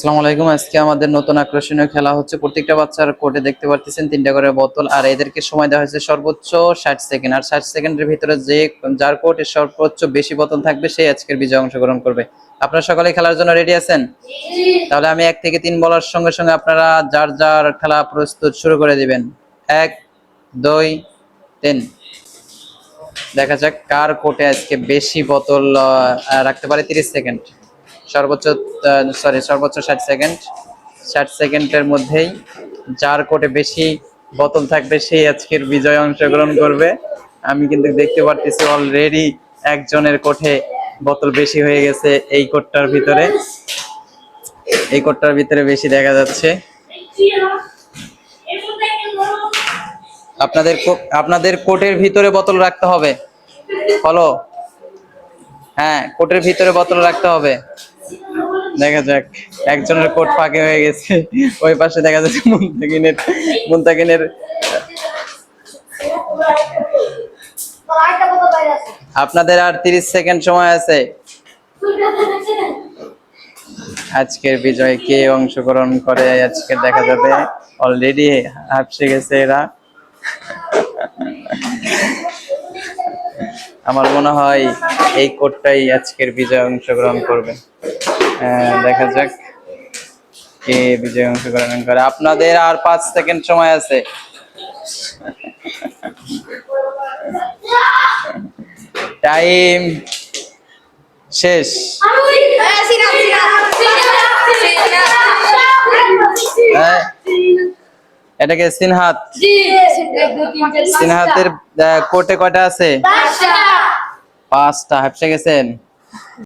আসসালামু আলাইকুম। আজকে আমাদের নতুন আকর্ষণীয় খেলা হচ্ছে, প্রত্যেকটা বাচ্চার কোর্টে দেখতে পারতেছেন 3টা করে বোতল, আর এদেরকে সময় দেওয়া হয়েছে সর্বোচ্চ 60 সেকেন্ড। আর 60 সেকেন্ডের ভিতরে যার কোর্টে সর্বোচ্চ বেশি বোতল থাকবে সেই আজকের বিজয়ে অংশগ্রহণ করবে। আপনারা সকলে খেলার জন্য রেডি আছেন? তাহলে আমি 1 থেকে 3 বলার সঙ্গে সঙ্গে আপনারা যার যার খেলা প্রস্তুত শুরু করে দিবেন। 1 2 3। দেখা যাক কার কোর্টে আজকে বেশি বোতল রাখতে পারে। 30 সেকেন্ড সর্বোচ্চ, সর্বোচ্চ 60 সেকেন্ড। 60 সেকেন্ডের মধ্যেই যার কোর্টে বেশি বোতল থাকবে সেই আজকের বিজয়ে অংশগ্রহণ করবে। আমি কিন্তু দেখতে পারতেছি অলরেডি একজনের কোর্টে বোতল বেশি হয়ে গেছে। এই কোর্টটার ভিতরে বেশি দেখা যাচ্ছে। আপনাদের কোর্টের ভিতরে বোতল রাখতে হবে। ফলো, হ্যাঁ, কোর্টের ভিতরে বোতল রাখতে হবে। দেখা যাক, একজনের কোট ফাঁকে হয়ে গেছে। ওই পাশে দেখা যাচ্ছে মুনতাকিনের আপনাদের আর 30 সেকেন্ড সময় আছে। আজকের বিজয় কে অংশগ্রহণ করে আজকে দেখা যাবে। অলরেডি হাঁপসে গেছে এরা। আমার মনে হয় এই কোটটাই আজকের বিজয় অংশগ্রহণ করবে। দেখা যাক কে বিজয় অংশগ্রহণ করে। আপনাদের আর 5 সেকেন্ড সময় আছে। টাইম শেষ। এটাকে সিনহাতের কোটে কয়টা আছে? 5টা। হাঁপসে গেছেন।